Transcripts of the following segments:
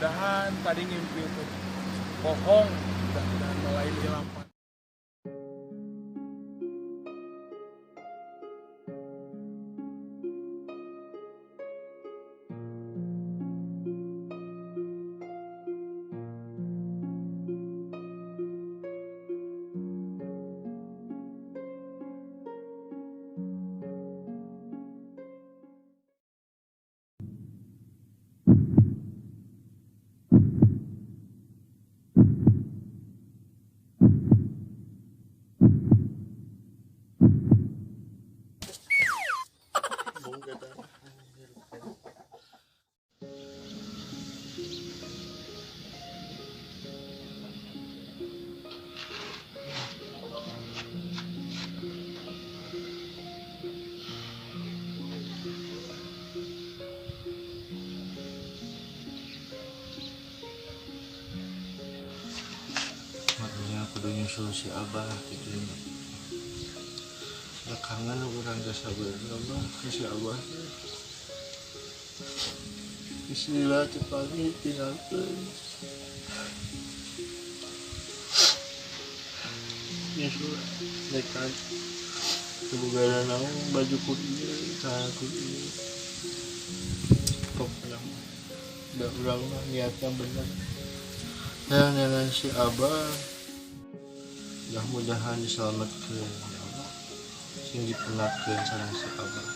mudah-mudahan tadi ngimpi itu bohong, mudah-mudahan mulai dilapan. Makanya aku udah nyusul si Abah gitu ya. Udah kangen orang udah sabar Abah ke si Abah. Bismillah cepat tinggalkan. Nyusul nekat kebugaran aku baju kuning, celana kuning. Pokoknya udah ulang lah niatnya benar. Dan dengan si Abah mudah-mudahan diselamatkan ya Allah sing dipenakeun sareng si Abah.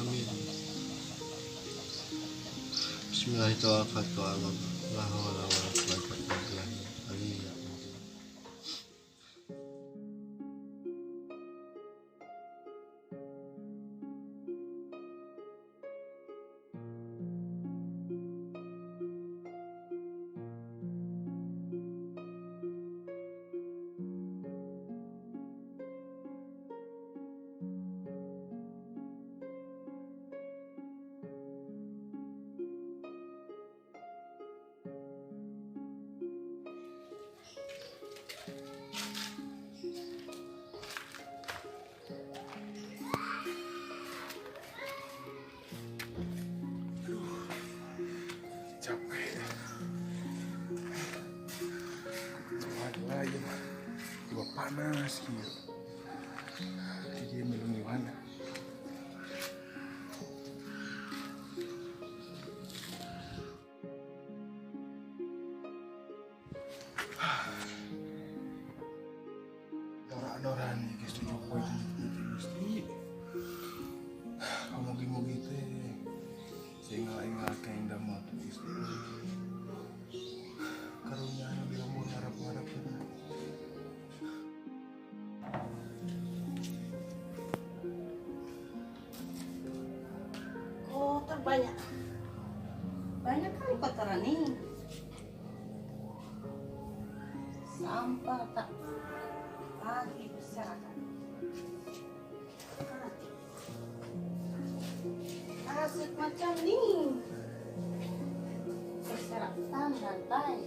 Amin. Bismillahirrahmanirrahim. La haula wala quwwata illa billah. Capek. Waduh ya mah. Juga panas gitu. Dia minum gimana? Norak-norak nih guys, tuh Jokowi itu mesti ngomong gitu saya ingat kayak damai tuh guys. Karunya anu di umur harap-harap gitu. Kotor banyak kali kotoran nih. Sampah tak lagi berserakan. Asik macam nih berserakan lantai.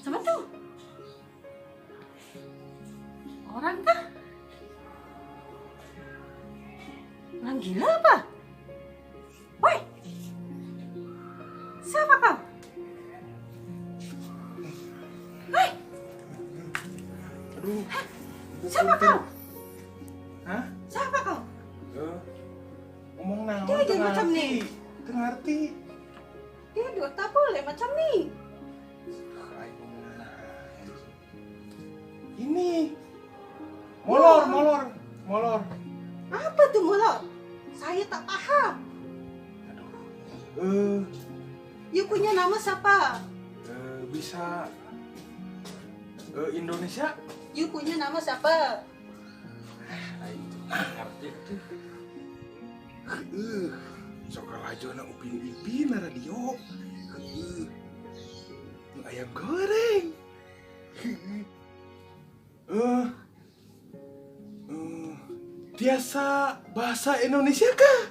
Siapa tuh? Orang kah? Orang gila apa? Woi! Siapa kau? Woi! Aduh. Siapa kau? Hah? Siapa kau? Ngomong nama Dia teu macam ngarti. nih. Teu ngarti. Dia dua tak boleh macam nih. Ini molor. Apa tuh molor? Saya tak paham. You punya nama siapa? Bisa Indonesia. You punya nama siapa? Ngerti tuh. Sok lajo na upin-ipin na radio. Ayam goreng. Biasa bahasa Indonesia kah?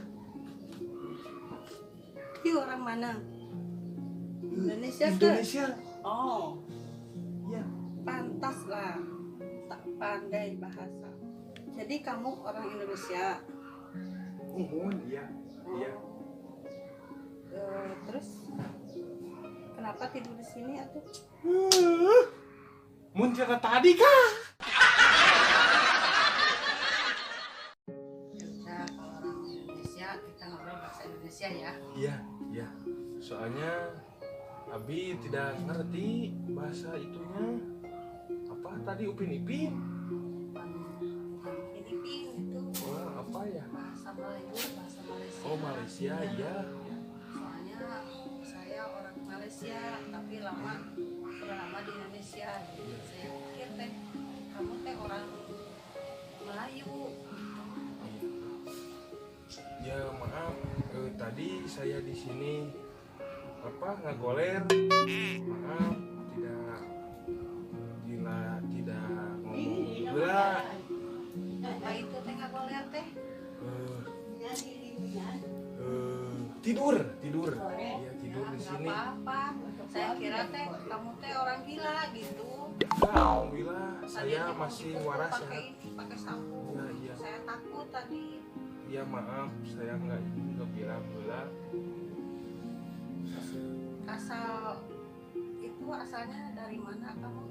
You orang mana? Indonesia ke? Indonesia. Oh. jelas lah, tak pandai bahasa. Jadi kamu orang Indonesia. Iya. Iya. Terus kenapa tidur di sini atuh? Mun cerita tadi kah? Ya udah, kalau orang Indonesia kita ngobrol bahasa Indonesia ya. Iya, iya. Soalnya Abi tidak ngerti bahasa itunya. Apa tadi Upin Ipin? Bukan Filipin itu. Oh, apa ya? Bahasa Melayu, bahasa Malaysia. Oh, Malaysia, iya. Soalnya saya orang Malaysia tapi sudah lama di Indonesia. Jadi saya pikir teh kamu teh orang Melayu. Ya maaf, tadi saya di sini ngagoler. Maaf, tidak ngomong gila. Apa itu teh ngagoler teh? Tidur. Iya, tidur di Nggak sini. apa-apa. Saya kira teh kamu teh orang gila gitu. Alhamdulillah, Tadi saya aja masih dipukul waras pakai sehat. ini, pakai sapu. Iya. Saya takut tadi. Iya maaf, saya nggak bilang gula. Asalnya dari mana kamu?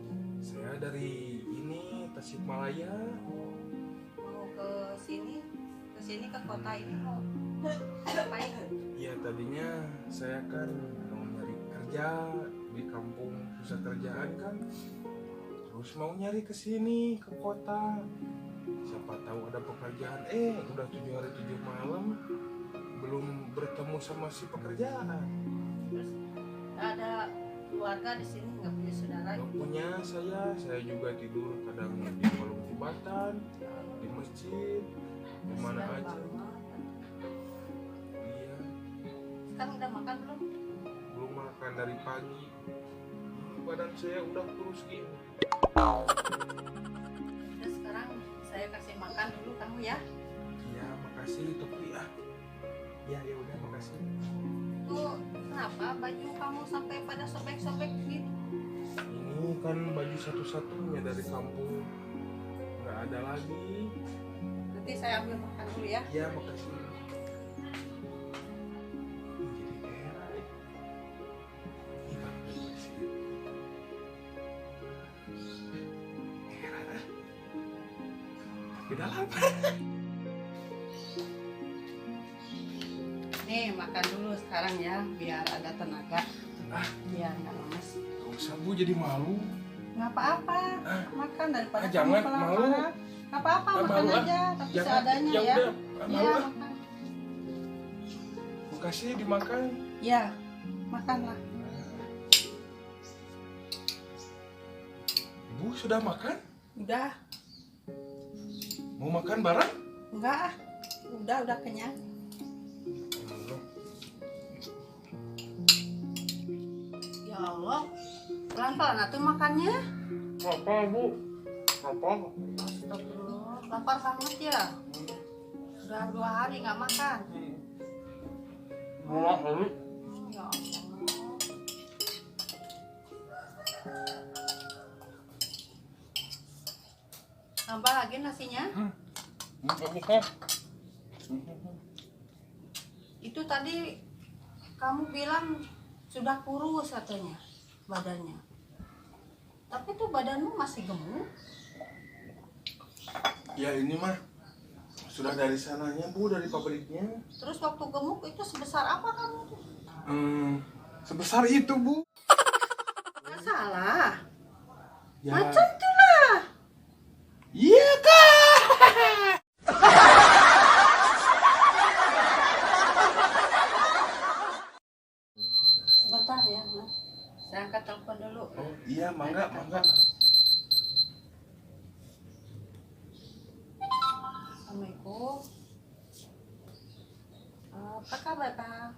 Saya dari ini Tasikmalaya. Mau ke sini ke kota ini mau ngapain? Ya tadinya saya kan mau nyari kerja di kampung, susah kerjaan kan. Terus mau nyari ke sini ke kota. Siapa tahu ada pekerjaan. Udah 7 hari 7 malam belum bertemu sama si pekerjaan. Terus ada keluarga di sini, nggak punya saudara? Gak punya saya juga tidur kadang di kolong jembatan, di masjid, di mana Kasihan aja. banget. Iya, Sekarang udah makan belum? belum makan dari pagi. Badan saya udah kurus gini. Terus sekarang saya kasih makan dulu kamu ya. Iya, makasih tapi ya udah makasih. Tuh, kenapa baju kamu sampai pada sobek-sobek gitu? Ini kan baju satu-satunya dari kampung, nggak ada lagi. Nanti saya ambil makan dulu ya. Iya, makasih. Jadi enak. Ini bagus sih. Enak. Tapi dalam. Nih makan dulu sekarang ya, biar ada tenaga. Biar nggak lemes. Gak usah Bu, jadi malu. Nggak apa-apa, makan daripada kamu jangan, kelaparan. malu. Nggak apa-apa, makan Malu, aja, tapi Jangan, seadanya ya. udah, malu Iya, ah. makan. Makasih dimakan. Ya, makanlah. Ibu sudah makan? Udah, Mau makan bareng? enggak ah. Udah kenyang. Ya Allah, pelan-pelan atuh makannya. Apa Bu? Apa? Astagfirullah, lapar banget ya. Udah 2 hari nggak makan. Mulai hari. Ya Allah. Tambah lagi nasinya. Buka. Itu tadi kamu bilang sudah kurus katanya badannya. Tapi tuh badanmu masih gemuk. Ya ini mah sudah dari sananya Bu, dari pabriknya. Terus waktu gemuk itu sebesar apa kamu tuh? Sebesar itu Bu. Nggak salah. Ya. Macam tuh lah. Iya Kak. Sebentar ya, Mas. Saya angkat telepon dulu. Oh iya, mangga. Assalamualaikum. Apa kabar Pak?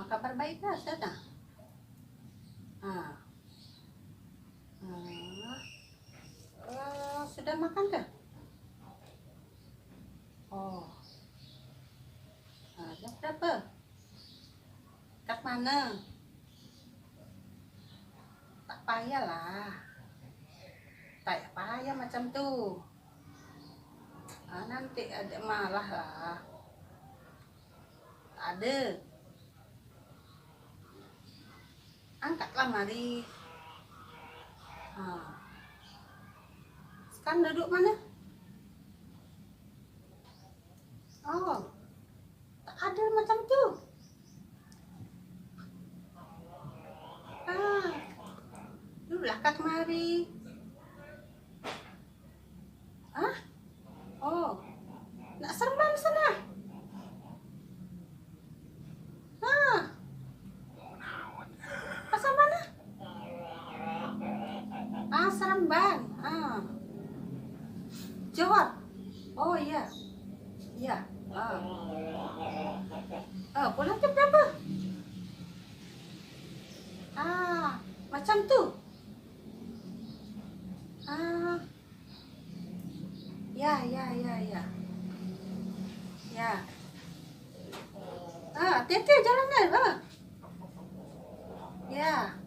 Kabar baik ya, sudah. Sudah makan kah? Oh. Jam berapa? Kat mana? Tak payah lah. Tak payah macam tuh. Nanti ada malah lah. Ada. Angkatlah mari. Sekarang duduk mana? Oh, tak ada macam tuh. Duduklah kak mari. Oh, nak serban sana. Pasal mana? Seremban. Johor. Oh iya. Iya. Pulang jam berapa? Macam tu. Ya. Hati-hati jalannya. Ya.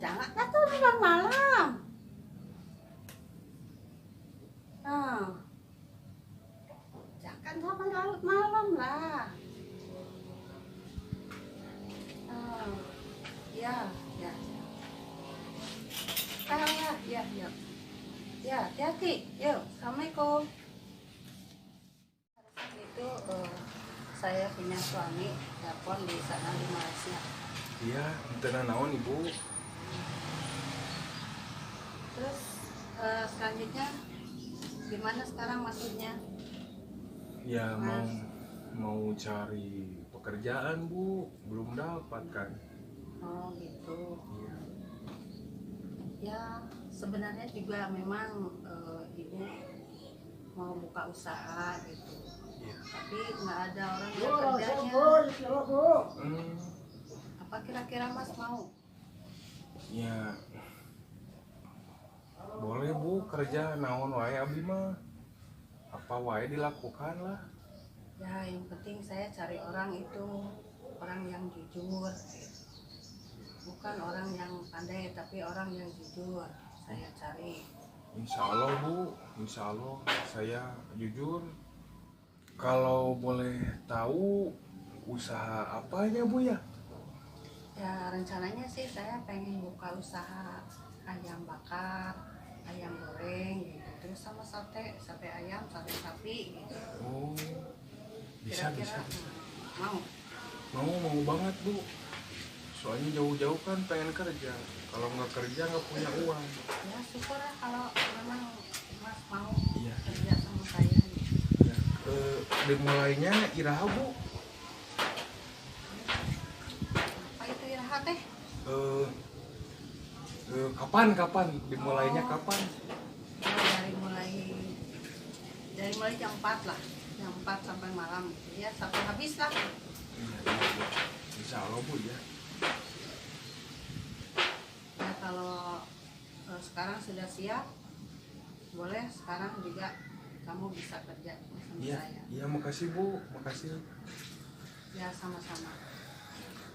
Jangan datang malam-malam. Jangan sampai larut malam lah. Ya, hati-hati. Yuk, Assalamualaikum. Itu saya punya suami telepon di sana di Malaysia. Iya, tenang naon ibu. Terus selanjutnya gimana sekarang maksudnya? Ya mau cari pekerjaan bu, belum dapat kan. Oh gitu. Iya. Ya sebenarnya juga memang ibu mau buka usaha gitu. Iya. Tapi nggak ada orang yang kerjanya. Apa kira-kira mas mau? Ya boleh bu, kerja naon wae abdi mah. Apa wae dilakukan lah. Ya yang penting saya cari orang itu orang yang jujur, bukan orang yang pandai tapi orang yang jujur saya cari. Insya Allah bu, insya Allah saya jujur. Kalau boleh tahu usaha apanya bu ya? Ya rencananya sih saya pengen buka usaha ayam bakar, ayam goreng gitu, terus sama sate ayam, sate sapi gitu. Oh, bisa. Mau banget bu. Soalnya jauh-jauh kan pengen kerja. Kalau nggak kerja nggak punya uang. Ya syukur ya kalau memang mas mau Iya. kerja sama saya gitu. Ya, dimulainya iraha bu. Apa itu iraha teh? Kapan dimulainya kapan? Dari mulai jam 4 lah, jam 4 sampai malam ya, sampai habis lah. Iya. Insya Allah bu ya. Ya kalau sekarang sudah siap, boleh sekarang juga kamu bisa kerja sama saya. Iya makasih bu, makasih. Ya sama-sama.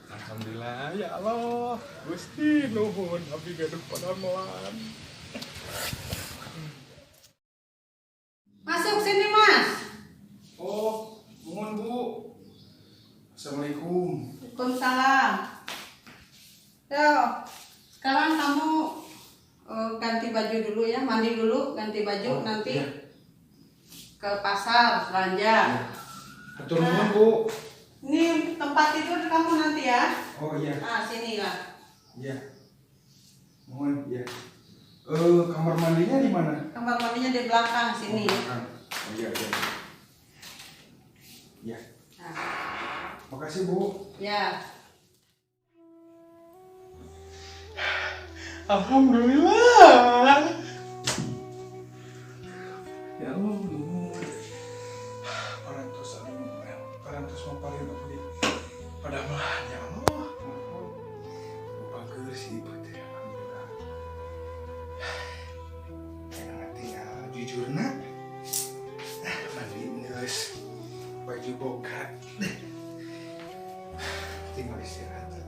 Alhamdulillah ya Allah, Gusti nuhun abdi gaduh padamelan. Masuk sini mas. Oh, mohon bu. Assalamualaikum. Waalaikumsalam. Yo, sekarang kamu ganti baju dulu ya, mandi dulu, ganti baju nanti iya. ke pasar belanja. Hatur nuhun bu. Ini tempat tidur kamu nanti ya. Oh iya. Sini lah. Iya. Mohon ya. Kamar mandinya di mana? Kamar mandinya di belakang sini. Oh iya. Iya. Nah, Makasih bu. ya. Alhamdulillah. Ya Allah, parantos mau paling abdi pada malah ya Allah. Lupa sih berarti alhamdulillah. Yang tinggal jujur nak. Mandi geus. Baju tinggal istirahat.